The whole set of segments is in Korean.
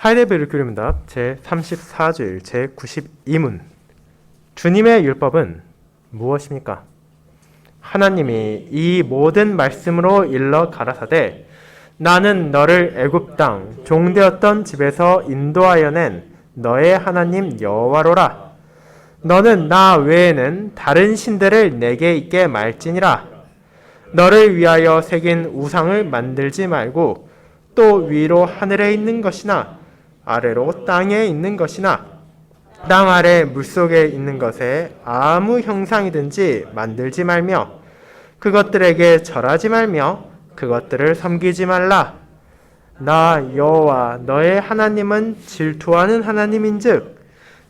하이데베르 교리문답 제34주일 제92문 주님의 율법은 무엇입니까? 하나님이 이 모든 말씀으로 일러 가라사대 나는 너를 애굽 땅 종되었던 집에서 인도하여 낸 너의 하나님 여호와로라. 너는 나 외에는 다른 신들을 내게 있게 말지니라. 너를 위하여 새긴 우상을 만들지 말고 또 위로 하늘에 있는 것이나 아래로 땅에 있는 것이나 땅 아래 물속에 있는 것에 아무 형상이든지 만들지 말며 그것들에게 절하지 말며 그것들을 섬기지 말라. 나 여호와 너의 하나님은 질투하는 하나님인즉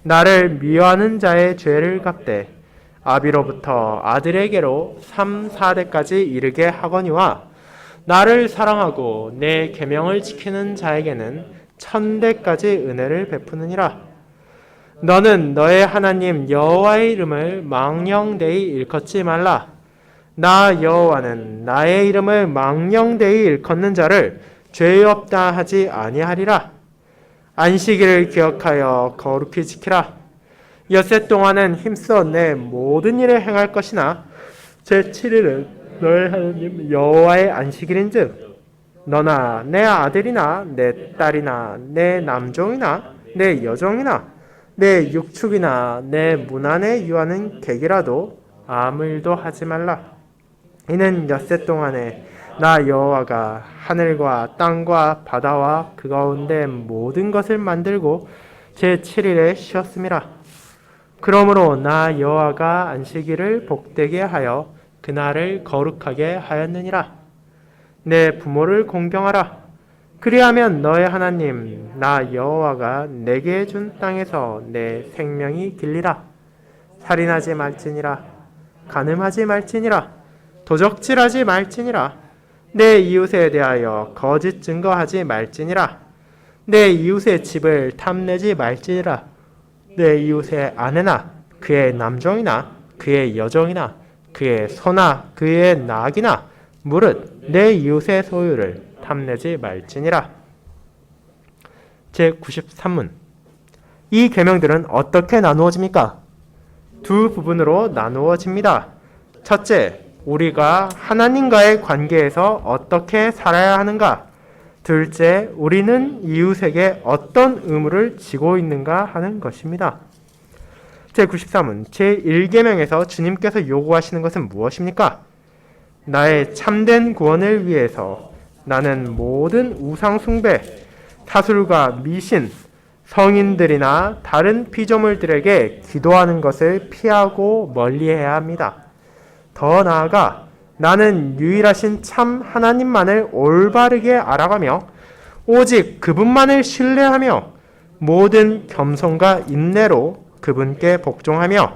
나를 미워하는 자의 죄를 갚되 아비로부터 아들에게로 3, 4대까지 이르게 하거니와 나를 사랑하고 내 계명을 지키는 자에게는 1000대까지 은혜를 베푸느니라. 너는 너의 하나님 여호와의 이름을 망령되이 일컫지 말라. 나 여호와는 나의 이름을 망령되이 일컫는 자를 죄 없다 하지 아니하리라. 안식일을 기억하여 거룩히 지키라. 엿새 동안은 힘써 내 모든 일을 행할 것이나 제7일은 너의 하나님 여호와의 안식일인즉 너나 내 아들이나 내 딸이나 내 남종이나 내 여종이나 내 육축이나 내 문 안에 유하는 객이라도 아무 일도 하지 말라. 이는 엿새 동안에 나 여호와가 하늘과 땅과 바다와 그 가운데 모든 것을 만들고 제7일에 쉬었음이라. 그러므로 나 여호와가 안식일을 복되게 하여 그날을 거룩하게 하였느니라. 내 부모를 공경하라. 그리하면 너의 하나님 나 여호와가 내게 준 땅에서 내 생명이 길리라. 살인하지 말지니라. 간음하지 말지니라. 도적질하지 말지니라. 내 이웃에 대하여 거짓 증거하지 말지니라. 내 이웃의 집을 탐내지 말지니라. 내 이웃의 아내나 그의 남종이나 그의 여종이나 그의 소나 그의 낙이나 무릇 내 이웃의 소유를 탐내지 말지니라. 제93문 이 계명들은 어떻게 나누어집니까? 두 부분으로 나누어집니다. 첫째, 우리가 하나님과의 관계에서 어떻게 살아야 하는가? 둘째, 우리는 이웃에게 어떤 의무를 지고 있는가 하는 것입니다. 제93문 제1계명에서 주님께서 요구하시는 것은 무엇입니까? 나의 참된 구원을 위해서 나는 모든 우상 숭배, 사술과 미신, 성인들이나 다른 피조물들에게 기도하는 것을 피하고 멀리해야 합니다. 더 나아가 나는 유일하신 참 하나님만을 올바르게 알아가며 오직 그분만을 신뢰하며 모든 겸손과 인내로 그분께 복종하며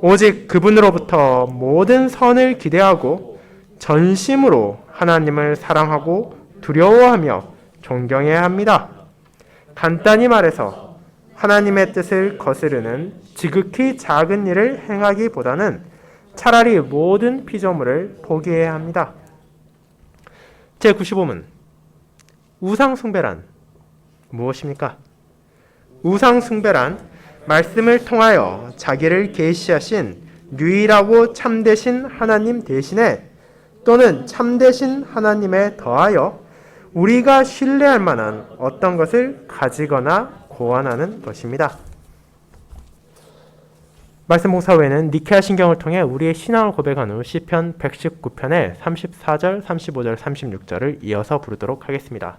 오직 그분으로부터 모든 선을 기대하고 전심으로 하나님을 사랑하고 두려워하며 존경해야 합니다. 간단히 말해서 하나님의 뜻을 거스르는 지극히 작은 일을 행하기보다는 차라리 모든 피조물을 포기해야 합니다. 제95문 우상숭배란 무엇입니까? 우상숭배란 말씀을 통하여 자기를 계시하신 유일하고 참되신 하나님 대신에 또는 참되신 하나님에 더하여 우리가 신뢰할 만한 어떤 것을 가지거나 고안하는 것입니다. 말씀 봉사 외에는 니케아 신경을 통해 우리의 신앙을 고백한 후 시편 119편의 34절, 35절, 36절을 이어서 부르도록 하겠습니다.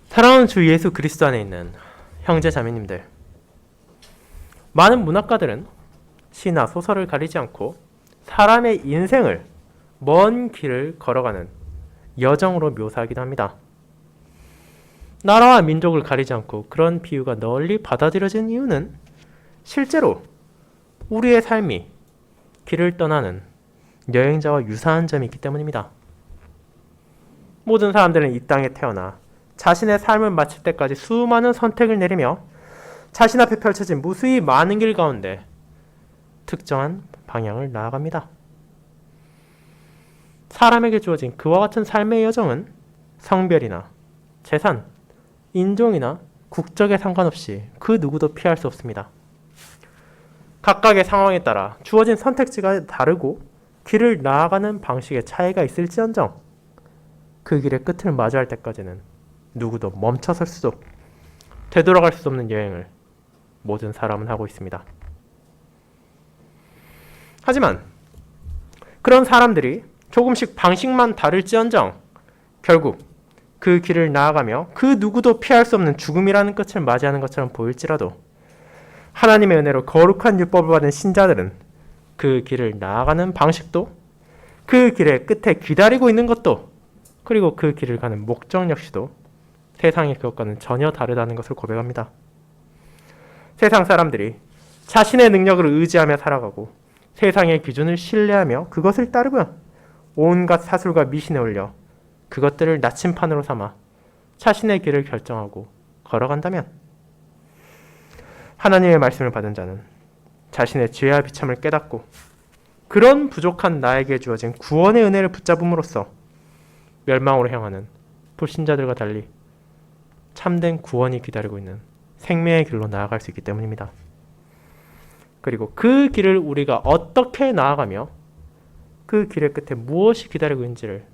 사랑하는 주 예수 그리스도 안에 있는 형제 자매님들, 많은 문학가들은 시나 소설을 가리지 않고 사람의 인생을 먼 길을 걸어가는 여정으로 묘사하기도 합니다. 나라와 민족을 가리지 않고 그런 비유가 널리 받아들여진 이유는 실제로 우리의 삶이 길을 떠나는 여행자와 유사한 점이 있기 때문입니다. 모든 사람들은 이 땅에 태어나 자신의 삶을 마칠 때까지 수많은 선택을 내리며 자신 앞에 펼쳐진 무수히 많은 길 가운데 특정한 방향을 나아갑니다. 사람에게 주어진 그와 같은 삶의 여정은 성별이나 재산, 인종이나 국적에 상관없이 그 누구도 피할 수 없습니다. 각각의 상황에 따라 주어진 선택지가 다르고 길을 나아가는 방식의 차이가 있을지언정 그 길의 끝을 마주할 때까지는 누구도 멈춰설 수도 되돌아갈 수 없는 여행을 모든 사람은 하고 있습니다. 하지만 그런 사람들이 조금씩 방식만 다를지언정 결국 그 길을 나아가며 그 누구도 피할 수 없는 죽음이라는 끝을 맞이하는 것처럼 보일지라도 하나님의 은혜로 거룩한 율법을 받은 신자들은 그 길을 나아가는 방식도 그 길의 끝에 기다리고 있는 것도 그리고 그 길을 가는 목적 역시도 세상의 그것과는 전혀 다르다는 것을 고백합니다. 세상 사람들이 자신의 능력을 의지하며 살아가고 세상의 기준을 신뢰하며 그것을 따르며 온갖 사술과 미신에 올려 그것들을 나침판으로 삼아 자신의 길을 결정하고 걸어간다면 하나님의 말씀을 받은 자는 자신의 죄와 비참을 깨닫고 그런 부족한 나에게 주어진 구원의 은혜를 붙잡음으로써 멸망으로 향하는 불신자들과 달리 참된 구원이 기다리고 있는 생명의 길로 나아갈 수 있기 때문입니다. 그리고 그 길을 우리가 어떻게 나아가며 그 길의 끝에 무엇이 기다리고 있는지를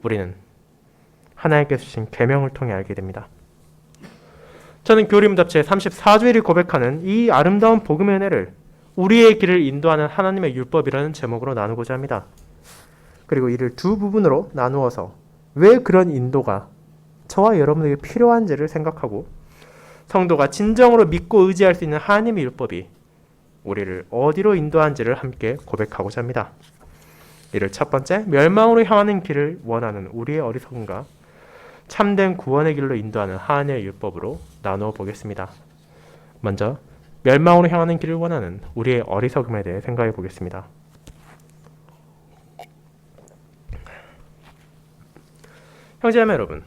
우리는 하나님께서 주신 계명을 통해 알게 됩니다. 저는 교리문답 제34주일이 고백하는 이 아름다운 복음의 은혜를 우리의 길을 인도하는 하나님의 율법이라는 제목으로 나누고자 합니다. 그리고 이를 두 부분으로 나누어서 왜 그런 인도가 저와 여러분에게 필요한지를 생각하고 성도가 진정으로 믿고 의지할 수 있는 하나님의 율법이 우리를 어디로 인도하는지를 함께 고백하고자 합니다. 이를 첫 번째, 멸망으로 향하는 길을 원하는 우리의 어리석음과 참된 구원의 길로 인도하는 하나님의 율법으로 나누어 보겠습니다. 먼저 멸망으로 향하는 길을 원하는 우리의 어리석음에 대해 생각해 보겠습니다. 형제자매 여러분,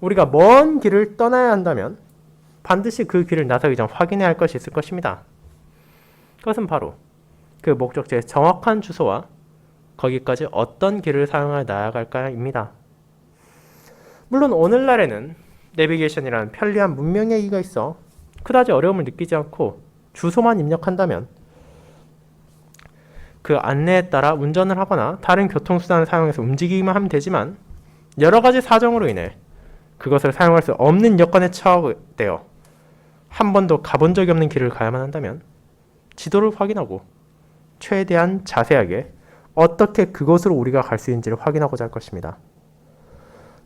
우리가 먼 길을 떠나야 한다면 반드시 그 길을 나서기 전 확인해야 할 것이 있을 것입니다. 그것은 바로 그 목적지의 정확한 주소와 거기까지 어떤 길을 사용하여 나아갈까입니다. 물론 오늘날에는 내비게이션이라는 편리한 문명의 이가 있어 그다지 어려움을 느끼지 않고 주소만 입력한다면 그 안내에 따라 운전을 하거나 다른 교통수단을 사용해서 움직이기만 하면 되지만 여러 가지 사정으로 인해 그것을 사용할 수 없는 여건에 처하되어 한 번도 가본 적이 없는 길을 가야만 한다면 지도를 확인하고 최대한 자세하게 어떻게 그곳으로 우리가 갈 수 있는지를 확인하고자 할 것입니다.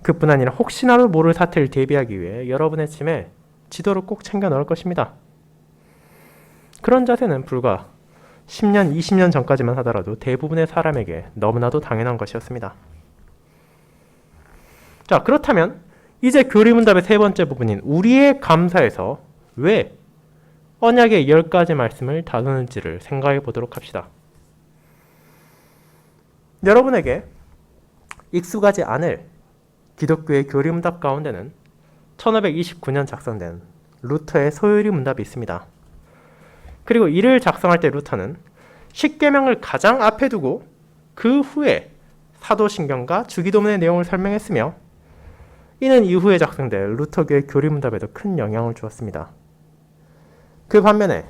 그뿐 아니라 혹시나도 모를 사태를 대비하기 위해 여러분의 짐에 지도를 꼭 챙겨 넣을 것입니다. 그런 자세는 불과 10년, 20년 전까지만 하더라도 대부분의 사람에게 너무나도 당연한 것이었습니다. 자, 그렇다면 이제 교리문답의 세 번째 부분인 우리의 감사에서 왜 언약의 10가지 말씀을 다루는지를 생각해 보도록 합시다. 여러분에게 익숙하지 않을 기독교의 교리문답 가운데는 1529년 작성된 루터의 소요리 문답이 있습니다. 그리고 이를 작성할 때 루터는 십계명을 가장 앞에 두고 그 후에 사도신경과 주기도문의 내용을 설명했으며 이는 이후에 작성된 루터교의 교리문답에도 큰 영향을 주었습니다. 그 반면에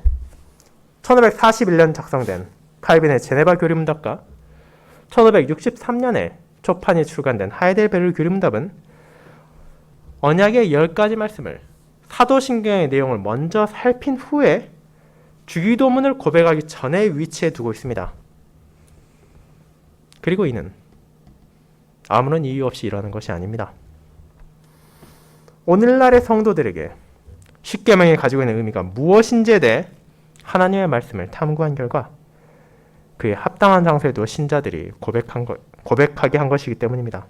1541년 작성된 칼빈의 제네바 교리문답과 1563년에 초판이 출간된 하이델베르 교리문답은 언약의 10가지 말씀을 사도신경의 내용을 먼저 살핀 후에 주기도문을 고백하기 전에 위치해 두고 있습니다. 그리고 이는 아무런 이유 없이 일어나는 것이 아닙니다. 오늘날의 성도들에게 십계명이 가지고 있는 의미가 무엇인지에 대해 하나님의 말씀을 탐구한 결과 그에 합당한 장소에 두어 신자들이 고백하게 한 것이기 때문입니다.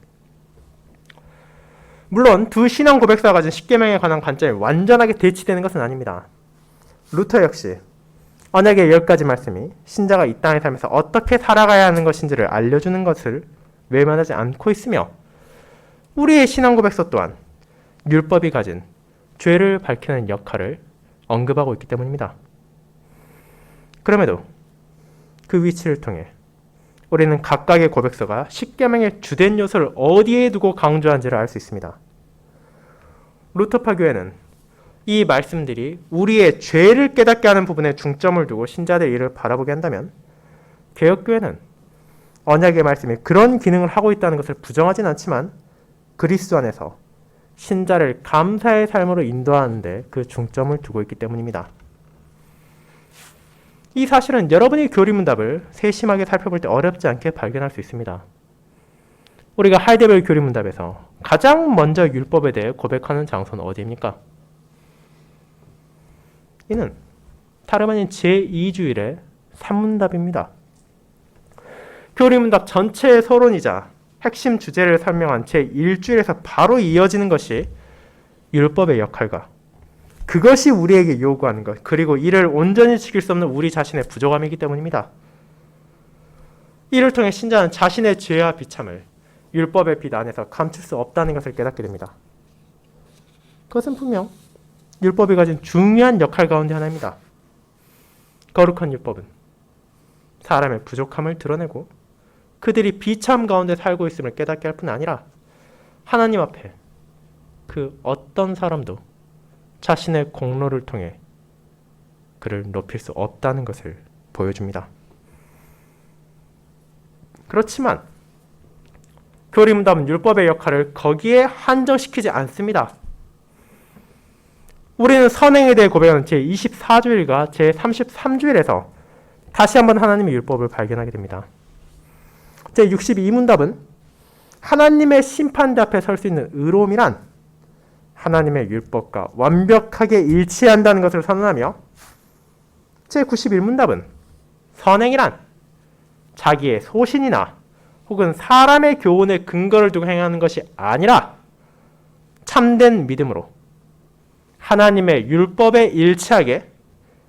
물론 두 신앙 고백사가 가진 십계명에 관한 관점이 완전하게 대치되는 것은 아닙니다. 루터 역시 언약의 10가지 말씀이 신자가 이 땅에 살면서 어떻게 살아가야 하는 것인지를 알려주는 것을 외면하지 않고 있으며 우리의 신앙 고백서 또한 율법이 가진 죄를 밝히는 역할을 언급하고 있기 때문입니다. 그럼에도 그 위치를 통해 우리는 각각의 고백서가 십계명의 주된 요소를 어디에 두고 강조한지를 알 수 있습니다. 루터파 교회는 이 말씀들이 우리의 죄를 깨닫게 하는 부분에 중점을 두고 신자들의 일을 바라보게 한다면, 개혁교회는 언약의 말씀이 그런 기능을 하고 있다는 것을 부정하진 않지만 그리스도 안에서 신자를 감사의 삶으로 인도하는 데 그 중점을 두고 있기 때문입니다. 이 사실은 여러분이 교리문답을 세심하게 살펴볼 때 어렵지 않게 발견할 수 있습니다. 우리가 하이데벨 교리문답에서 가장 먼저 율법에 대해 고백하는 장소는 어디입니까? 이는 다름 아닌 제2주일의 산문답입니다. 교리문답 전체의 서론이자 핵심 주제를 설명한 제1주일에서 바로 이어지는 것이 율법의 역할과 그것이 우리에게 요구하는 것, 그리고 이를 온전히 지킬 수 없는 우리 자신의 부족함이기 때문입니다. 이를 통해 신자는 자신의 죄와 비참을 율법의 빛 안에서 감출 수 없다는 것을 깨닫게 됩니다. 그것은 분명 율법이 가진 중요한 역할 가운데 하나입니다. 거룩한 율법은 사람의 부족함을 드러내고 그들이 비참 가운데 살고 있음을 깨닫게 할 뿐 아니라 하나님 앞에 그 어떤 사람도 자신의 공로를 통해 그를 높일 수 없다는 것을 보여줍니다. 그렇지만 교리문답은 율법의 역할을 거기에 한정시키지 않습니다. 우리는 선행에 대해 고백하는 제24주일과 제33주일에서 다시 한번 하나님의 율법을 발견하게 됩니다. 제62문답은 하나님의 심판대 앞에 설 수 있는 의로움이란 하나님의 율법과 완벽하게 일치한다는 것을 선언하며, 제91문답은 선행이란 자기의 소신이나 혹은 사람의 교훈에 근거를 두고 행하는 것이 아니라 참된 믿음으로 하나님의 율법에 일치하게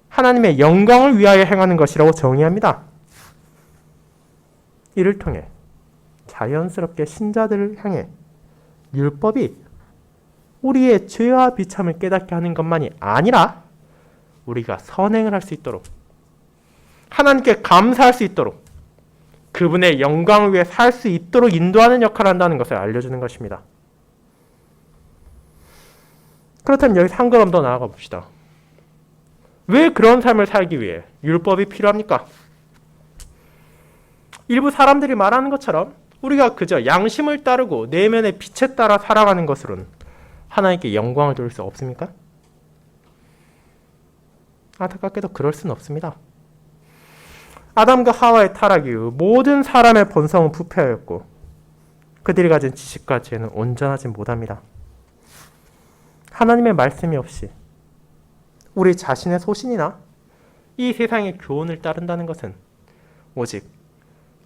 하나님의 영광을 위하여 행하는 것이라고 정의합니다. 이를 통해 자연스럽게 신자들을 향해 율법이 우리의 죄와 비참을 깨닫게 하는 것만이 아니라 우리가 선행을 할 수 있도록, 하나님께 감사할 수 있도록, 그분의 영광을 위해 살 수 있도록 인도하는 역할을 한다는 것을 알려주는 것입니다. 그렇다면 여기서 한 걸음 더 나아가 봅시다. 왜 그런 삶을 살기 위해 율법이 필요합니까? 일부 사람들이 말하는 것처럼 우리가 그저 양심을 따르고 내면의 빛에 따라 살아가는 것으로는 하나님께 영광을 돌릴 수 없습니까? 안타깝게도 그럴 수는 없습니다. 아담과 하와의 타락 이후 모든 사람의 본성은 부패하였고 그들이 가진 지식과 지혜는 온전하지 못합니다. 하나님의 말씀이 없이 우리 자신의 소신이나 이 세상의 교훈을 따른다는 것은 오직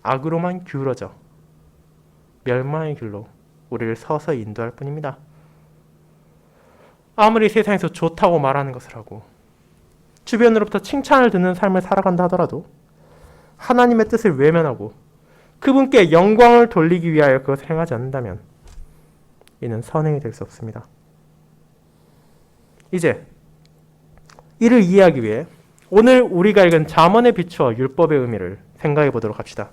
악으로만 기울어져 멸망의 길로 우리를 서서히 인도할 뿐입니다. 아무리 세상에서 좋다고 말하는 것을 하고 주변으로부터 칭찬을 듣는 삶을 살아간다 하더라도 하나님의 뜻을 외면하고 그분께 영광을 돌리기 위하여 그것을 행하지 않는다면 이는 선행이 될 수 없습니다. 이제 이를 이해하기 위해 오늘 우리가 읽은 잠언에 비추어 율법의 의미를 생각해 보도록 합시다.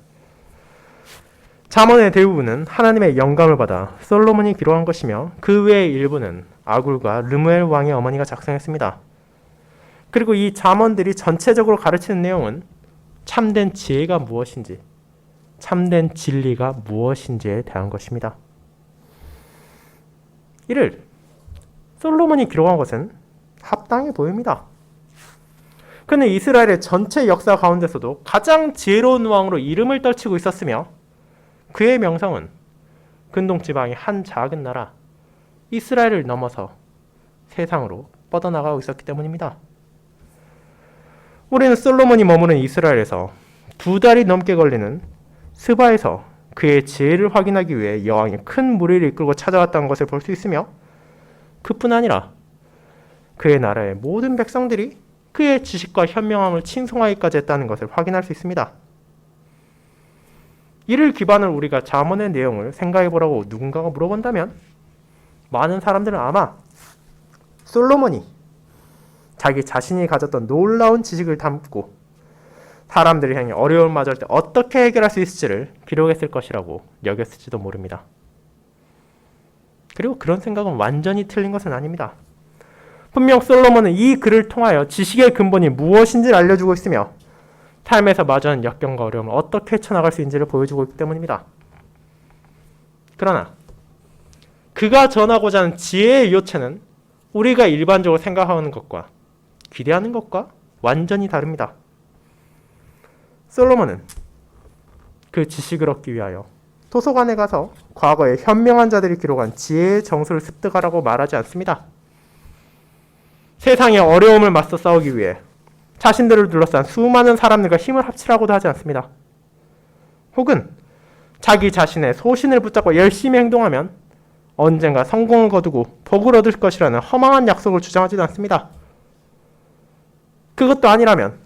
잠언의 대부분은 하나님의 영감을 받아 솔로몬이 기록한 것이며 그 외의 일부는 아굴과 르무엘 왕의 어머니가 작성했습니다. 그리고 이 잠언들이 전체적으로 가르치는 내용은 참된 지혜가 무엇인지, 참된 진리가 무엇인지에 대한 것입니다. 이를 솔로몬이 기록한 것은 합당해 보입니다. 그는 이스라엘의 전체 역사 가운데서도 가장 지혜로운 왕으로 이름을 떨치고 있었으며 그의 명성은 근동 지방의 한 작은 나라 이스라엘을 넘어서 세상으로 뻗어나가고 있었기 때문입니다. 우리는 솔로몬이 머무는 이스라엘에서 2달이 넘게 걸리는 스바에서 그의 지혜를 확인하기 위해 여왕이 큰 무리를 이끌고 찾아왔다는 것을 볼 수 있으며 그뿐 아니라 그의 나라의 모든 백성들이 그의 지식과 현명함을 칭송하기까지 했다는 것을 확인할 수 있습니다. 이를 기반으로 우리가 잠언의 내용을 생각해 보라고 누군가가 물어본다면 많은 사람들은 아마 솔로몬이 자기 자신이 가졌던 놀라운 지식을 담고 사람들이 향해 어려움을 맞을 때 어떻게 해결할 수 있을지를 기록했을 것이라고 여겼을지도 모릅니다. 그리고 그런 생각은 완전히 틀린 것은 아닙니다. 분명 솔로몬은 이 글을 통하여 지식의 근본이 무엇인지를 알려주고 있으며 삶에서 마주하는 역경과 어려움을 어떻게 헤쳐나갈 수 있는지를 보여주고 있기 때문입니다. 그러나 그가 전하고자 하는 지혜의 요체는 우리가 일반적으로 생각하는 것과 기대하는 것과 완전히 다릅니다. 솔로몬은 그 지식을 얻기 위하여 도서관에 가서 과거의 현명한 자들이 기록한 지혜의 정수를 습득하라고 말하지 않습니다. 세상의 어려움을 맞서 싸우기 위해 자신들을 둘러싼 수많은 사람들과 힘을 합치라고도 하지 않습니다. 혹은 자기 자신의 소신을 붙잡고 열심히 행동하면 언젠가 성공을 거두고 복을 얻을 것이라는 허망한 약속을 주장하지도 않습니다. 그것도 아니라면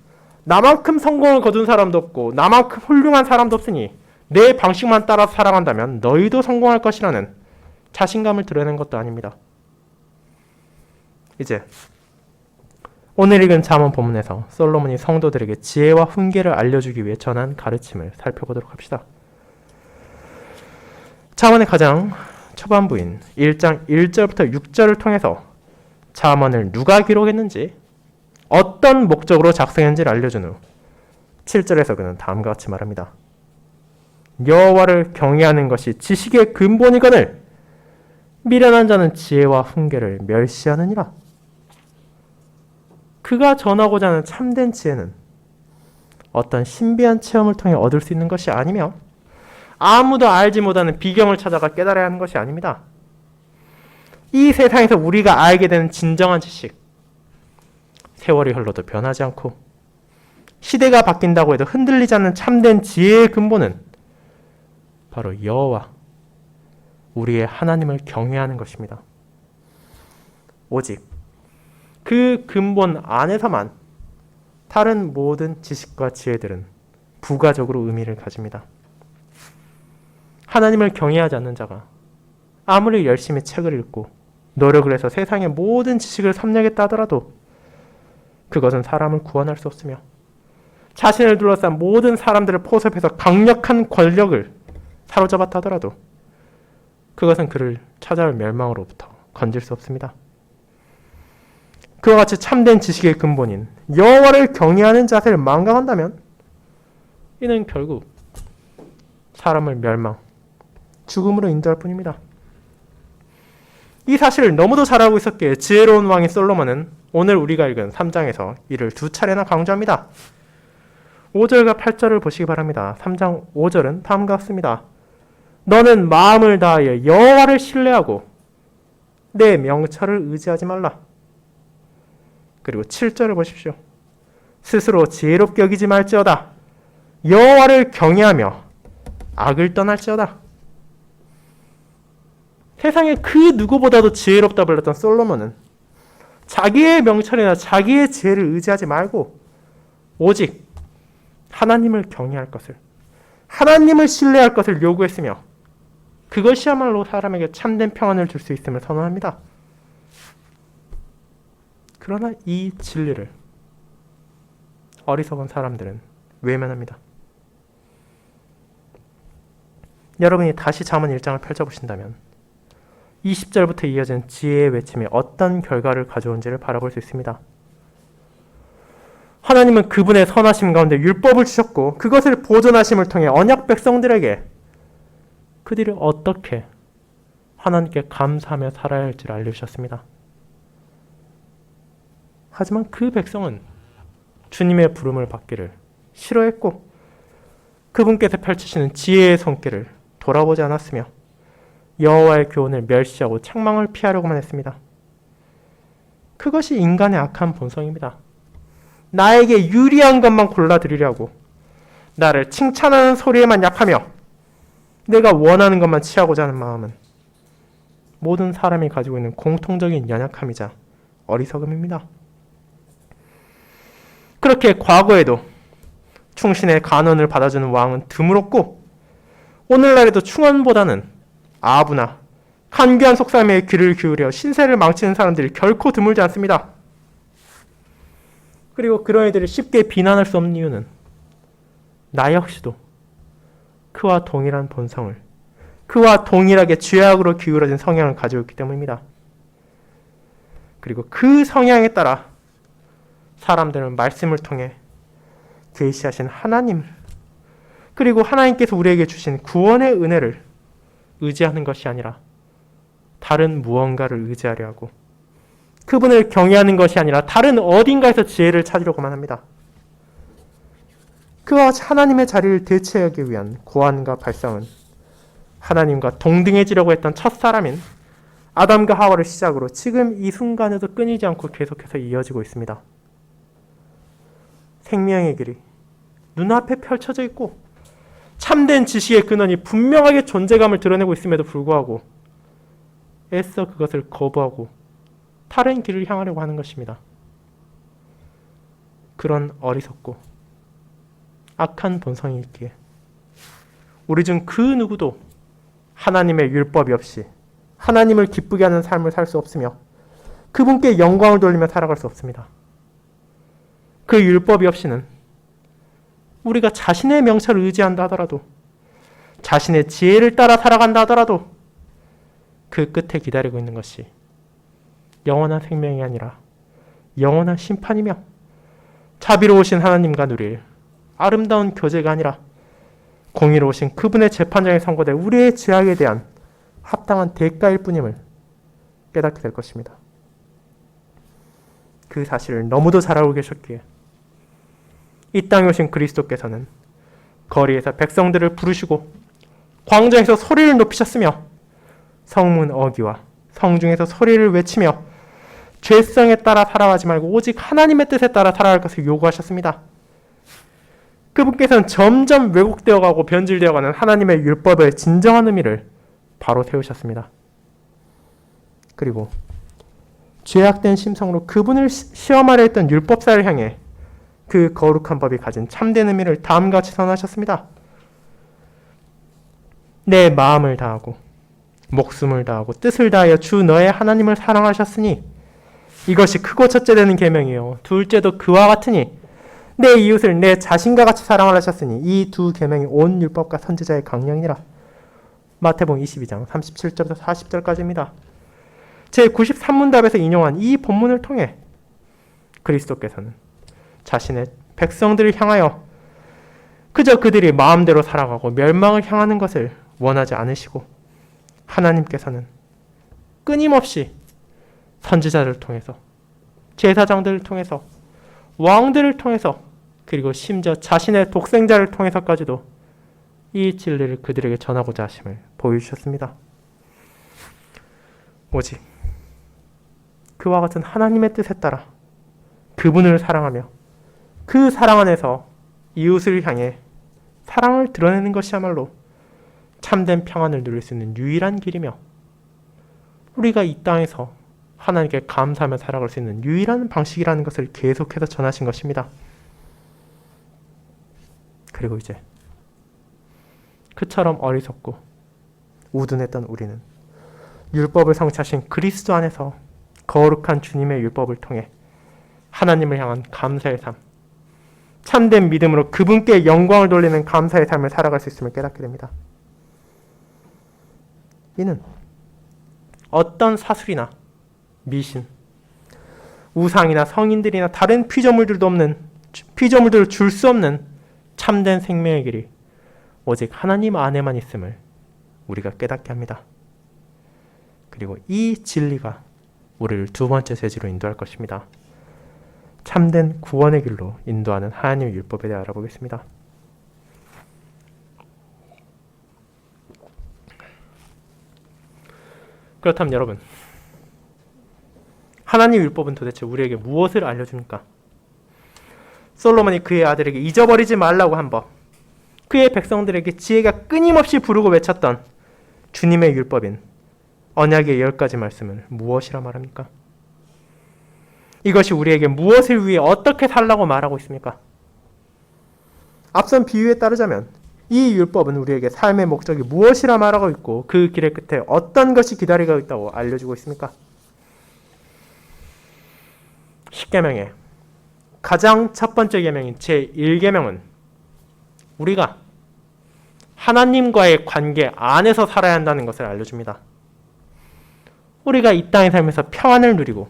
나만큼 성공을 거둔 사람도 없고 나만큼 훌륭한 사람도 없으니 내 방식만 따라서 살아간다면 너희도 성공할 것이라는 자신감을 드러낸 것도 아닙니다. 이제 오늘 읽은 잠언 본문에서 솔로몬이 성도들에게 지혜와 훈계를 알려주기 위해 전한 가르침을 살펴보도록 합시다. 잠언의 가장 초반부인 1장 1절부터 6절을 통해서 잠언을 누가 기록했는지 어떤 목적으로 작성했는지를 알려준 후 7절에서 그는 다음과 같이 말합니다. 여호와를 경외하는 것이 지식의 근본이거늘 미련한 자는 지혜와 훈계를 멸시하느니라. 그가 전하고자 하는 참된 지혜는 어떤 신비한 체험을 통해 얻을 수 있는 것이 아니며 아무도 알지 못하는 비경을 찾아가 깨달아야 하는 것이 아닙니다. 이 세상에서 우리가 알게 되는 진정한 지식, 세월이 흘러도 변하지 않고 시대가 바뀐다고 해도 흔들리지 않는 참된 지혜의 근본은 바로 여호와, 우리의 하나님을 경외하는 것입니다. 오직 그 근본 안에서만 다른 모든 지식과 지혜들은 부가적으로 의미를 가집니다. 하나님을 경외하지 않는 자가 아무리 열심히 책을 읽고 노력을 해서 세상의 모든 지식을 섭렵했다 하더라도 그것은 사람을 구원할 수 없으며 자신을 둘러싼 모든 사람들을 포섭해서 강력한 권력을 사로잡았다 하더라도 그것은 그를 찾아올 멸망으로부터 건질 수 없습니다. 그와 같이 참된 지식의 근본인 여호와를 경외하는 자세를 망각한다면 이는 결국 사람을 멸망, 죽음으로 인도할 뿐입니다. 이 사실을 너무도 잘 알고 있었기에 지혜로운 왕인 솔로몬은 오늘 우리가 읽은 3장에서 이를 2차례나 강조합니다. 5절과 8절을 보시기 바랍니다. 3장 5절은 다음과 같습니다. 너는 마음을 다하여 여호와를 신뢰하고 내 명철을 의지하지 말라. 그리고 7절을 보십시오. 스스로 지혜롭게 여기지 말지어다. 여호와를 경외하며 악을 떠날지어다. 세상에 그 누구보다도 지혜롭다 불렸던 솔로몬은 자기의 명철이나 자기의 지혜를 의지하지 말고 오직 하나님을 경외할 것을, 하나님을 신뢰할 것을 요구했으며 그것이야말로 사람에게 참된 평안을 줄 수 있음을 선언합니다. 그러나 이 진리를 어리석은 사람들은 외면합니다. 여러분이 다시 잠언 1장을 펼쳐보신다면 20절부터 이어진 지혜의 외침이 어떤 결과를 가져온지를 바라볼 수 있습니다. 하나님은 그분의 선하심 가운데 율법을 주셨고 그것을 보존하심을 통해 언약 백성들에게 그들이 어떻게 하나님께 감사하며 살아야 할지를 알려주셨습니다. 하지만 그 백성은 주님의 부름을 받기를 싫어했고 그분께서 펼치시는 지혜의 손길을 돌아보지 않았으며 여호와의 교훈을 멸시하고 책망을 피하려고만 했습니다. 그것이 인간의 악한 본성입니다. 나에게 유리한 것만 골라드리려고 나를 칭찬하는 소리에만 약하며 내가 원하는 것만 취하고자 하는 마음은 모든 사람이 가지고 있는 공통적인 연약함이자 어리석음입니다. 그렇게 과거에도 충신의 간언을 받아주는 왕은 드물었고 오늘날에도 충언보다는 아부나 간교한 속담에 귀를 기울여 신세를 망치는 사람들이 결코 드물지 않습니다. 그리고 그런 이들을 쉽게 비난할 수 없는 이유는 나 역시도 그와 동일한 본성을, 그와 동일하게 죄악으로 기울어진 성향을 가지고 있기 때문입니다. 그리고 그 성향에 따라 사람들은 말씀을 통해 계시하신 하나님, 그리고 하나님께서 우리에게 주신 구원의 은혜를 의지하는 것이 아니라 다른 무언가를 의지하려 하고, 그분을 경외하는 것이 아니라 다른 어딘가에서 지혜를 찾으려고만 합니다. 그와 하나님의 자리를 대체하기 위한 고안과 발상은 하나님과 동등해지려고 했던 첫사람인 아담과 하와를 시작으로 지금 이 순간에도 끊이지 않고 계속해서 이어지고 있습니다. 생명의 길이 눈앞에 펼쳐져 있고 참된 지식의 근원이 분명하게 존재감을 드러내고 있음에도 불구하고 애써 그것을 거부하고 다른 길을 향하려고 하는 것입니다. 그런 어리석고 악한 본성이 있기에 우리 중 그 누구도 하나님의 율법이 없이 하나님을 기쁘게 하는 삶을 살 수 없으며 그분께 영광을 돌리며 살아갈 수 없습니다. 그 율법이 없이는 우리가 자신의 명철을 의지한다 하더라도, 자신의 지혜를 따라 살아간다 하더라도 그 끝에 기다리고 있는 것이 영원한 생명이 아니라 영원한 심판이며 자비로우신 하나님과 누릴 아름다운 교제가 아니라 공의로우신 그분의 재판장에 선고될 우리의 죄악에 대한 합당한 대가일 뿐임을 깨닫게 될 것입니다. 그 사실을 너무도 잘 알고 계셨기에 이 땅에 오신 그리스도께서는 거리에서 백성들을 부르시고 광장에서 소리를 높이셨으며 성문 어귀와 성중에서 소리를 외치며 죄성에 따라 살아가지 말고 오직 하나님의 뜻에 따라 살아갈 것을 요구하셨습니다. 그분께서는 점점 왜곡되어가고 변질되어가는 하나님의 율법의 진정한 의미를 바로 세우셨습니다. 그리고 죄악된 심성으로 그분을 시험하려 했던 율법사를 향해 그 거룩한 법이 가진 참된 의미를 다음과 같이 선언하셨습니다. 내 마음을 다하고 목숨을 다하고 뜻을 다하여 주 너의 하나님을 사랑하셨으니 이것이 크고 첫째 되는 계명이요 둘째도 그와 같으니 내 이웃을 내 자신과 같이 사랑하라 하셨으니 이 두 계명이 온 율법과 선지자의 강령이니라. 마태복음 22장 37절부터 40절까지입니다. 제93문답에서 인용한 이 본문을 통해 그리스도께서는 자신의 백성들을 향하여 그저 그들이 마음대로 살아가고 멸망을 향하는 것을 원하지 않으시고, 하나님께서는 끊임없이 선지자들을 통해서, 제사장들을 통해서, 왕들을 통해서, 그리고 심지어 자신의 독생자를 통해서까지도 이 진리를 그들에게 전하고자 하심을 보여주셨습니다. 오직 그와 같은 하나님의 뜻에 따라 그분을 사랑하며 그 사랑 안에서 이웃을 향해 사랑을 드러내는 것이야말로 참된 평안을 누릴 수 있는 유일한 길이며 우리가 이 땅에서 하나님께 감사하며 살아갈 수 있는 유일한 방식이라는 것을 계속해서 전하신 것입니다. 그리고 이제 그처럼 어리석고 우둔했던 우리는 율법을 성취하신 그리스도 안에서 거룩한 주님의 율법을 통해 하나님을 향한 감사의 삶, 참된 믿음으로 그분께 영광을 돌리는 감사의 삶을 살아갈 수 있음을 깨닫게 됩니다. 이는 어떤 사술이나 미신, 우상이나 성인들이나 다른 피조물들을 줄 수 없는 참된 생명의 길이 오직 하나님 안에만 있음을 우리가 깨닫게 합니다. 그리고 이 진리가 우리를 두 번째 세지로 인도할 것입니다. 참된 구원의 길로 인도하는 하나님의 율법에 대해 알아보겠습니다. 그렇다면 여러분, 하나님의 율법은 도대체 우리에게 무엇을 알려줍니까? 솔로몬이 그의 아들에게 잊어버리지 말라고 한 법, 그의 백성들에게 지혜가 끊임없이 부르고 외쳤던 주님의 율법인 언약의 10가지 말씀을 무엇이라 말합니까? 이것이 우리에게 무엇을 위해 어떻게 살라고 말하고 있습니까? 앞선 비유에 따르자면 이 율법은 우리에게 삶의 목적이 무엇이라 말하고 있고 그 길의 끝에 어떤 것이 기다리고 있다고 알려주고 있습니까? 십계명의 가장 첫 번째 계명인 제1계명은 우리가 하나님과의 관계 안에서 살아야 한다는 것을 알려줍니다. 우리가 이 땅의 삶에서 평안을 누리고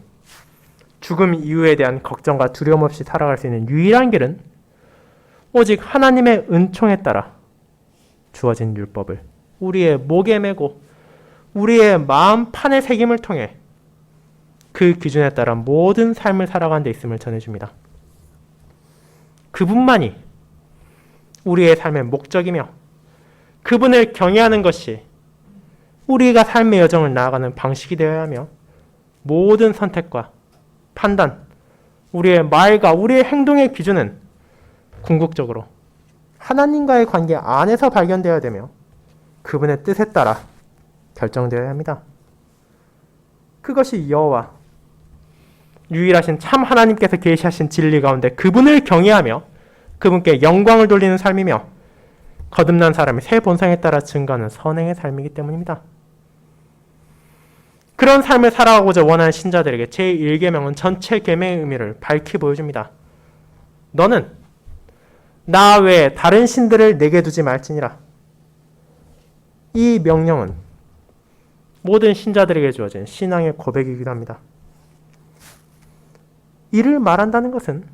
죽음 이후에 대한 걱정과 두려움 없이 살아갈 수 있는 유일한 길은 오직 하나님의 은총에 따라 주어진 율법을 우리의 목에 메고 우리의 마음판에 새김을 통해 그 기준에 따라 모든 삶을 살아가는 데 있음을 전해줍니다. 그분만이 우리의 삶의 목적이며 그분을 경외하는 것이 우리가 삶의 여정을 나아가는 방식이 되어야 하며 모든 선택과 판단, 우리의 말과 우리의 행동의 기준은 궁극적으로 하나님과의 관계 안에서 발견되어야 되며 그분의 뜻에 따라 결정되어야 합니다. 그것이 여호와 유일하신 참 하나님께서 계시하신 진리 가운데 그분을 경외하며 그분께 영광을 돌리는 삶이며 거듭난 사람이 새 본성에 따라 증거하는 선행의 삶이기 때문입니다. 그런 삶을 살아가고자 원하는 신자들에게 제1계명은 전체 계명의 의미를 밝히 보여줍니다. 너는 나 외에 다른 신들을 내게 두지 말지니라. 이 명령은 모든 신자들에게 주어진 신앙의 고백이기도 합니다. 이를 말한다는 것은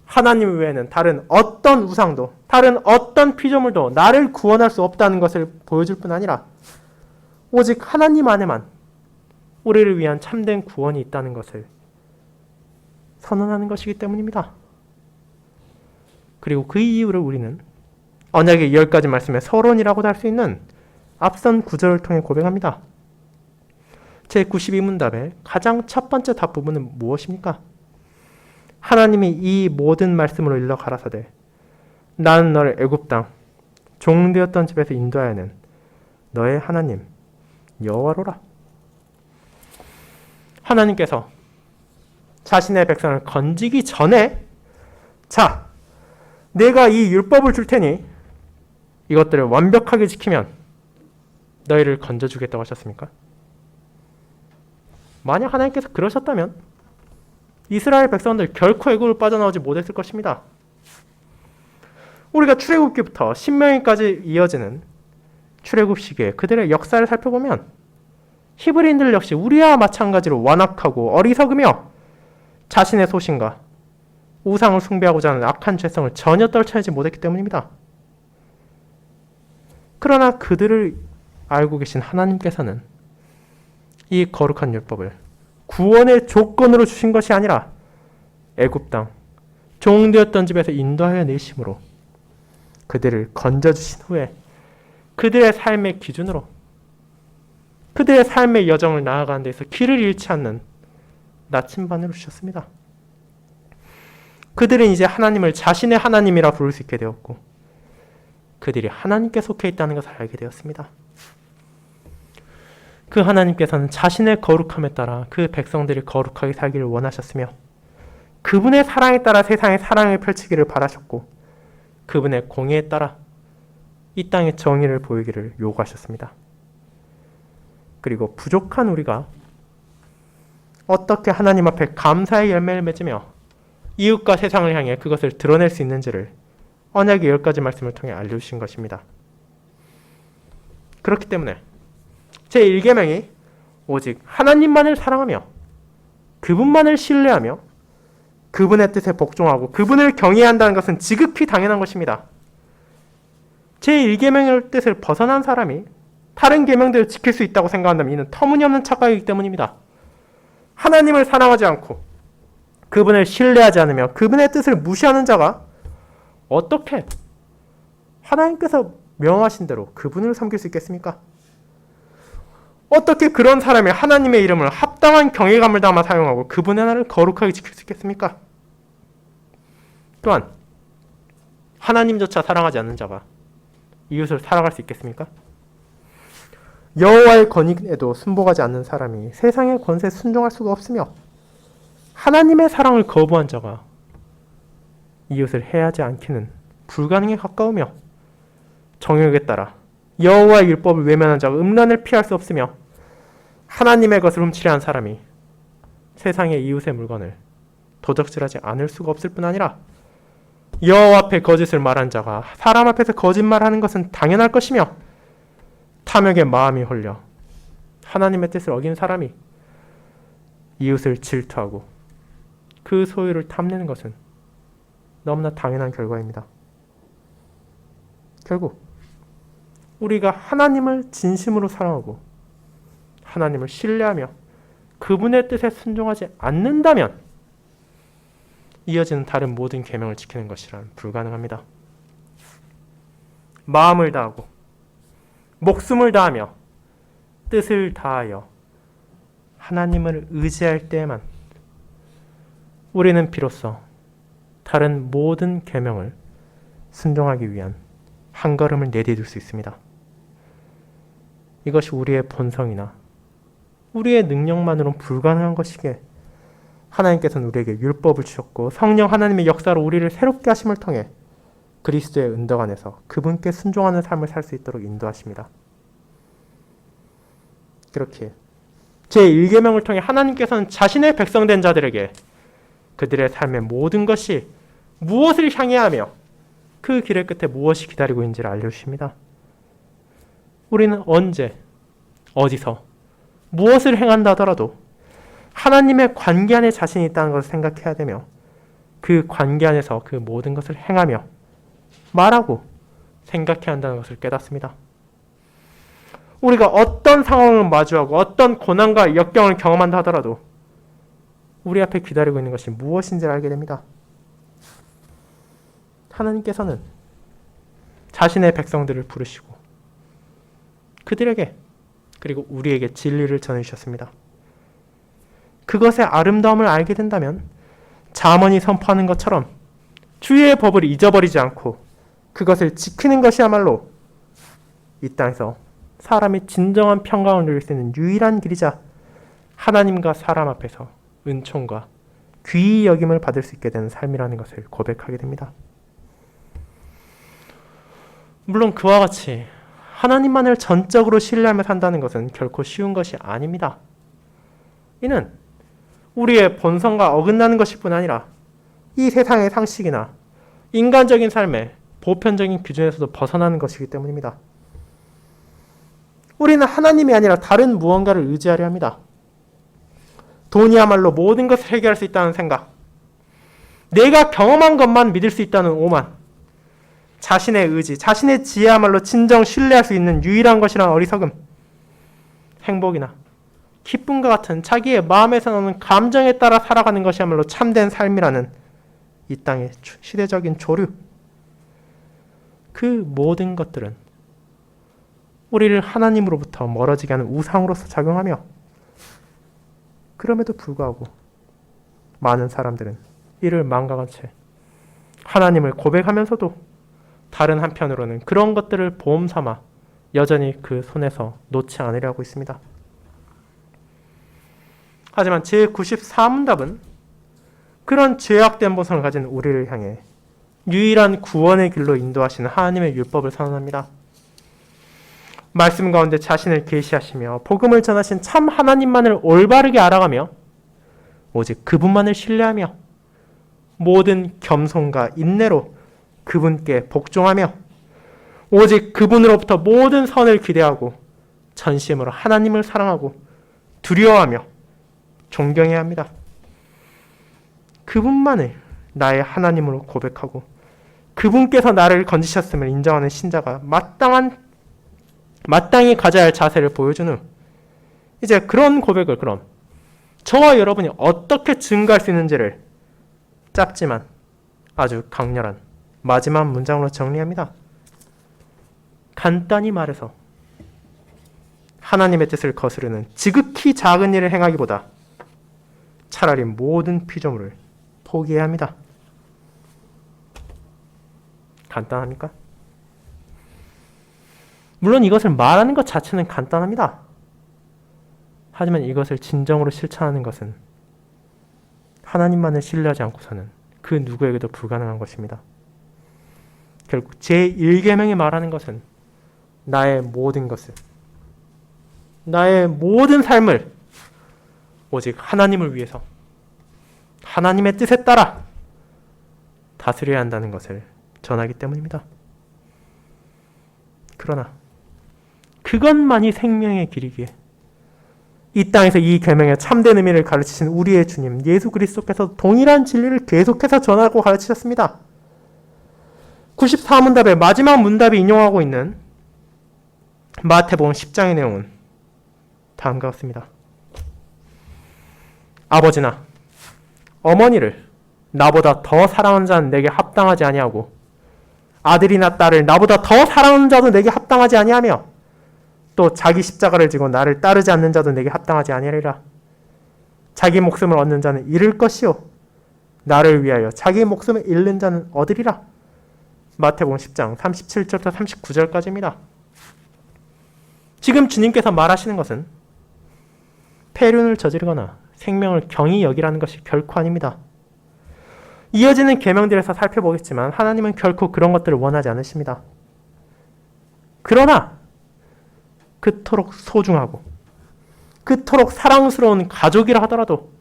하나님 외에는 다른 어떤 우상도 다른 어떤 피조물도 나를 구원할 수 없다는 것을 보여줄 뿐 아니라 오직 하나님 안에만 우리를 위한 참된 구원이 있다는 것을 선언하는 것이기 때문입니다. 그리고 그 이유를 우리는 언약의 10가지 말씀의 서론이라고도 할 수 있는 앞선 구절을 통해 고백합니다. 제92문답의 가장 첫 번째 답 부분은 무엇입니까? 하나님이 이 모든 말씀으로 일러 가라사대 나는 너를 애굽 땅 종되었던 집에서 인도하여낸 너의 하나님 여호와로라. 하나님께서 자신의 백성을 건지기 전에 자, 내가 이 율법을 줄 테니 이것들을 완벽하게 지키면 너희를 건져주겠다고 하셨습니까? 만약 하나님께서 그러셨다면 이스라엘 백성들 결코 애굽을 빠져나오지 못했을 것입니다. 우리가 출애굽기부터 신명기까지 이어지는 출애굽 시기에 그들의 역사를 살펴보면 히브리인들 역시 우리와 마찬가지로 완악하고 어리석으며 자신의 소신과 우상을 숭배하고자 하는 악한 죄성을 전혀 떨쳐내지 못했기 때문입니다. 그러나 그들을 알고 계신 하나님께서는 이 거룩한 율법을 구원의 조건으로 주신 것이 아니라 애굽 땅 종되었던 집에서 인도하여 내심으로 그들을 건져주신 후에 그들의 삶의 기준으로 그들의 삶의 여정을 나아가는 데서 길을 잃지 않는 나침반으로 주셨습니다. 그들은 이제 하나님을 자신의 하나님이라 부를 수 있게 되었고 그들이 하나님께 속해 있다는 것을 알게 되었습니다. 그 하나님께서는 자신의 거룩함에 따라 그 백성들이 거룩하게 살기를 원하셨으며 그분의 사랑에 따라 세상에 사랑을 펼치기를 바라셨고 그분의 공의에 따라 이 땅의 정의를 보이기를 요구하셨습니다. 그리고 부족한 우리가 어떻게 하나님 앞에 감사의 열매를 맺으며 이웃과 세상을 향해 그것을 드러낼 수 있는지를 언약의 10가지 말씀을 통해 알려주신 것입니다. 그렇기 때문에 제1계명이 오직 하나님만을 사랑하며 그분만을 신뢰하며 그분의 뜻에 복종하고 그분을 경외한다는 것은 지극히 당연한 것입니다. 제1계명의 뜻을 벗어난 사람이 다른 계명들을 지킬 수 있다고 생각한다면 이는 터무니없는 착각이기 때문입니다. 하나님을 사랑하지 않고 그분을 신뢰하지 않으며 그분의 뜻을 무시하는 자가 어떻게 하나님께서 명하신 대로 그분을 섬길 수 있겠습니까? 어떻게 그런 사람이 하나님의 이름을 합당한 경외감을 담아 사용하고 그분의 나라를 거룩하게 지킬 수 있겠습니까? 또한 하나님조차 사랑하지 않는 자가 이웃을 사랑할 수 있겠습니까? 여호와의 권위에도 순복하지 않는 사람이 세상의 권세에 순종할 수가 없으며 하나님의 사랑을 거부한 자가 이웃을 해하지 않기는 불가능에 가까우며 정욕에 따라 여호와의 율법을 외면한 자가 음란을 피할 수 없으며 하나님의 것을 훔치려 한 사람이 세상의 이웃의 물건을 도적질하지 않을 수가 없을 뿐 아니라 여호와 앞에 거짓을 말한 자가 사람 앞에서 거짓말하는 것은 당연할 것이며 탐욕의 마음이 홀려 하나님의 뜻을 어긴 사람이 이웃을 질투하고 그 소유를 탐내는 것은 너무나 당연한 결과입니다. 결국 우리가 하나님을 진심으로 사랑하고 하나님을 신뢰하며 그분의 뜻에 순종하지 않는다면 이어지는 다른 모든 계명을 지키는 것이란 불가능합니다. 마음을 다하고 목숨을 다하며 뜻을 다하여 하나님을 의지할 때에만 우리는 비로소 다른 모든 계명을 순종하기 위한 한 걸음을 내디딜 수 있습니다. 이것이 우리의 본성이나 우리의 능력만으로는 불가능한 것이기에 하나님께서는 우리에게 율법을 주셨고 성령 하나님의 역사로 우리를 새롭게 하심을 통해 그리스도의 은덕 안에서 그분께 순종하는 삶을 살 수 있도록 인도하십니다. 그렇게 제1계명을 통해 하나님께서는 자신의 백성된 자들에게 그들의 삶의 모든 것이 무엇을 향해야 하며 그 길의 끝에 무엇이 기다리고 있는지를 알려주십니다. 우리는 언제, 어디서, 무엇을 행한다 하더라도 하나님의 관계 안에 자신이 있다는 것을 생각해야 되며 그 관계 안에서 그 모든 것을 행하며 말하고 생각해야 한다는 것을 깨닫습니다. 우리가 어떤 상황을 마주하고 어떤 고난과 역경을 경험한다 하더라도 우리 앞에 기다리고 있는 것이 무엇인지를 알게 됩니다. 하나님께서는 자신의 백성들을 부르시고 그들에게 그리고 우리에게 진리를 전해주셨습니다. 그것의 아름다움을 알게 된다면 잠언이 선포하는 것처럼 주의 법을 잊어버리지 않고 그것을 지키는 것이야말로 이 땅에서 사람이 진정한 평강을 누릴 수 있는 유일한 길이자 하나님과 사람 앞에서 은총과 귀히 여김을 받을 수 있게 되는 삶이라는 것을 고백하게 됩니다. 물론 그와 같이 하나님만을 전적으로 신뢰하며 산다는 것은 결코 쉬운 것이 아닙니다. 이는 우리의 본성과 어긋나는 것일 뿐 아니라 이 세상의 상식이나 인간적인 삶의 보편적인 기준에서도 벗어나는 것이기 때문입니다. 우리는 하나님이 아니라 다른 무언가를 의지하려 합니다. 돈이야말로 모든 것을 해결할 수 있다는 생각, 내가 경험한 것만 믿을 수 있다는 오만, 자신의 의지, 자신의 지혜야말로 진정 신뢰할 수 있는 유일한 것이란 어리석음, 행복이나 기쁨과 같은 자기의 마음에서 나오는 감정에 따라 살아가는 것이야말로 참된 삶이라는 이 땅의 시대적인 조류, 그 모든 것들은 우리를 하나님으로부터 멀어지게 하는 우상으로서 작용하며 그럼에도 불구하고 많은 사람들은 이를 망각한 채 하나님을 고백하면서도 다른 한편으로는 그런 것들을 보험 삼아 여전히 그 손에서 놓지 않으려고 있습니다. 하지만 제94문답은 그런 죄악된 본성을 가진 우리를 향해 유일한 구원의 길로 인도하시는 하나님의 율법을 선언합니다. 말씀 가운데 자신을 계시하시며 복음을 전하신 참 하나님만을 올바르게 알아가며 오직 그분만을 신뢰하며 모든 겸손과 인내로 그분께 복종하며 오직 그분으로부터 모든 선을 기대하고 전심으로 하나님을 사랑하고 두려워하며 존경해야 합니다. 그분만을 나의 하나님으로 고백하고 그분께서 나를 건지셨음을 인정하는 신자가 마땅히 가져야 할 자세를 보여준 후 이제 그런 고백을 그럼 저와 여러분이 어떻게 증가할 수 있는지를 짧지만 아주 강렬한 마지막 문장으로 정리합니다. 간단히 말해서 하나님의 뜻을 거스르는 지극히 작은 일을 행하기보다 차라리 모든 피조물을 포기해야 합니다. 간단합니까? 물론 이것을 말하는 것 자체는 간단합니다. 하지만 이것을 진정으로 실천하는 것은 하나님만을 신뢰하지 않고서는 그 누구에게도 불가능한 것입니다. 결국 제1계명이 말하는 것은 나의 모든 것을, 나의 모든 삶을 오직 하나님을 위해서 하나님의 뜻에 따라 다스려야 한다는 것을 전하기 때문입니다. 그러나 그것만이 생명의 길이기에 이 땅에서 이 계명의 참된 의미를 가르치신 우리의 주님 예수 그리스도께서 동일한 진리를 계속해서 전하고 가르치셨습니다. 94문답의 마지막 문답이 인용하고 있는 마태복음 10장의 내용은 다음과 같습니다. 아버지나 어머니를 나보다 더 사랑하는 자는 내게 합당하지 아니하고 아들이나 딸을 나보다 더 사랑하는 자도 내게 합당하지 아니하며 또 자기 십자가를 지고 나를 따르지 않는 자도 내게 합당하지 아니하리라. 자기 목숨을 얻는 자는 잃을 것이요 나를 위하여 자기 목숨을 잃는 자는 얻으리라. 마태복음 10장 37절부터 39절까지입니다. 지금 주님께서 말하시는 것은 폐륜을 저지르거나 생명을 경히 여기라는 것이 결코 아닙니다. 이어지는 계명들에서 살펴보겠지만 하나님은 결코 그런 것들을 원하지 않으십니다. 그러나 그토록 소중하고 그토록 사랑스러운 가족이라 하더라도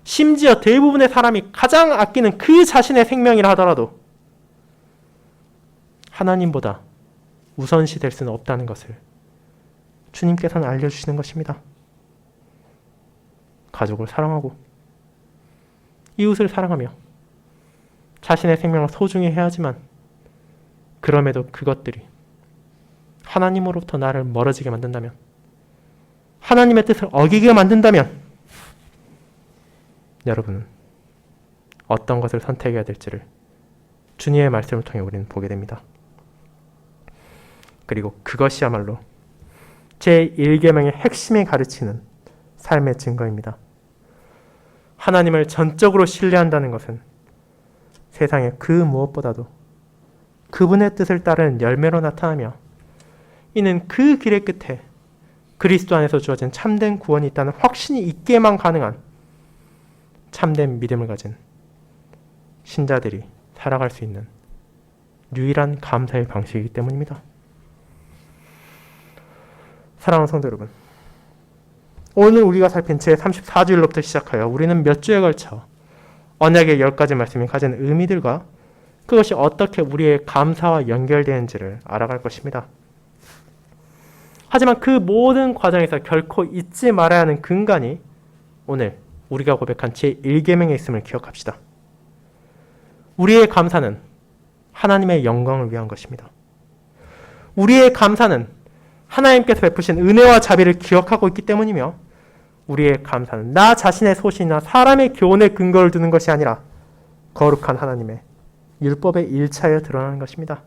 심지어 대부분의 사람이 가장 아끼는 그 자신의 생명이라 하더라도 하나님보다 우선시 될 수는 없다는 것을 주님께서는 알려주시는 것입니다. 가족을 사랑하고 이웃을 사랑하며 자신의 생명을 소중히 해야 하지만 그럼에도 그것들이 하나님으로부터 나를 멀어지게 만든다면 하나님의 뜻을 어기게 만든다면 여러분은 어떤 것을 선택해야 될지를 주님의 말씀을 통해 우리는 보게 됩니다. 그리고 그것이야말로 제1계명의 핵심이 가르치는 삶의 증거입니다. 하나님을 전적으로 신뢰한다는 것은 세상의 그 무엇보다도 그분의 뜻을 따르는 열매로 나타나며 이는 그 길의 끝에 그리스도 안에서 주어진 참된 구원이 있다는 확신이 있게만 가능한 참된 믿음을 가진 신자들이 살아갈 수 있는 유일한 감사의 방식이기 때문입니다. 사랑하는 성도 여러분, 오늘 우리가 살핀 제34주일로부터 시작하여 우리는 몇 주에 걸쳐 언약의 10가지 말씀이 가진 의미들과 그것이 어떻게 우리의 감사와 연결되는지를 알아갈 것입니다. 하지만 그 모든 과정에서 결코 잊지 말아야 하는 근간이 오늘 우리가 고백한 제1계명에 있음을 기억합시다. 우리의 감사는 하나님의 영광을 위한 것입니다. 우리의 감사는 하나님께서 베푸신 은혜와 자비를 기억하고 있기 때문이며 우리의 감사는 나 자신의 소신이나 사람의 교훈에 근거를 두는 것이 아니라 거룩한 하나님의 율법의 일차에 드러나는 것입니다.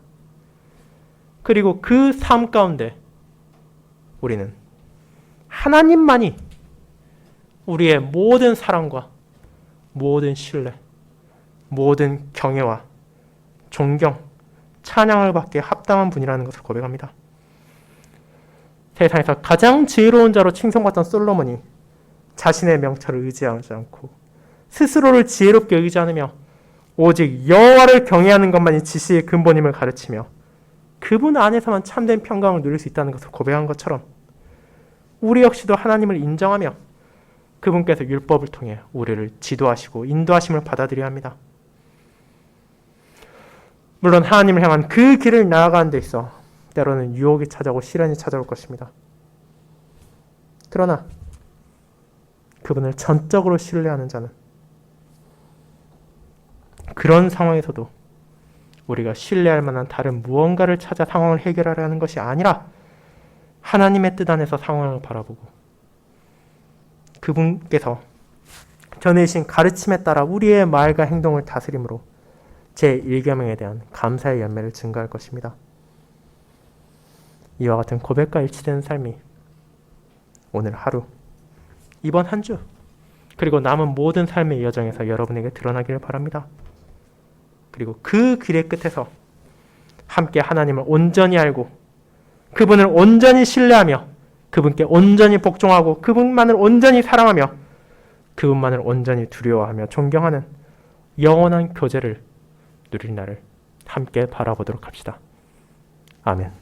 그리고 그 삶 가운데 우리는 하나님만이 우리의 모든 사랑과 모든 신뢰, 모든 경외와 존경, 찬양을 받기에 합당한 분이라는 것을 고백합니다. 세상에서 가장 지혜로운 자로 칭송받던 솔로몬이 자신의 명철을 의지하지 않고 스스로를 지혜롭게 여기지 않으며 오직 여호와를 경외하는 것만이 지식의 근본임을 가르치며 그분 안에서만 참된 평강을 누릴 수 있다는 것을 고백한 것처럼 우리 역시도 하나님을 인정하며 그분께서 율법을 통해 우리를 지도하시고 인도하심을 받아들여야 합니다. 물론 하나님을 향한 그 길을 나아가는 데 있어 때로는 유혹이 찾아오고 시련이 찾아올 것입니다. 그러나 그분을 전적으로 신뢰하는 자는 그런 상황에서도 우리가 신뢰할 만한 다른 무언가를 찾아 상황을 해결하려 하는 것이 아니라 하나님의 뜻 안에서 상황을 바라보고 그분께서 전해주신 가르침에 따라 우리의 말과 행동을 다스림으로 제1계명에 대한 감사의 열매를 증가할 것입니다. 이와 같은 고백과 일치되는 삶이 오늘 하루, 이번 한 주, 그리고 남은 모든 삶의 여정에서 여러분에게 드러나기를 바랍니다. 그리고 그 길의 끝에서 함께 하나님을 온전히 알고 그분을 온전히 신뢰하며 그분께 온전히 복종하고 그분만을 온전히 사랑하며 그분만을 온전히 두려워하며 존경하는 영원한 교제를 누릴 날을 함께 바라보도록 합시다. 아멘.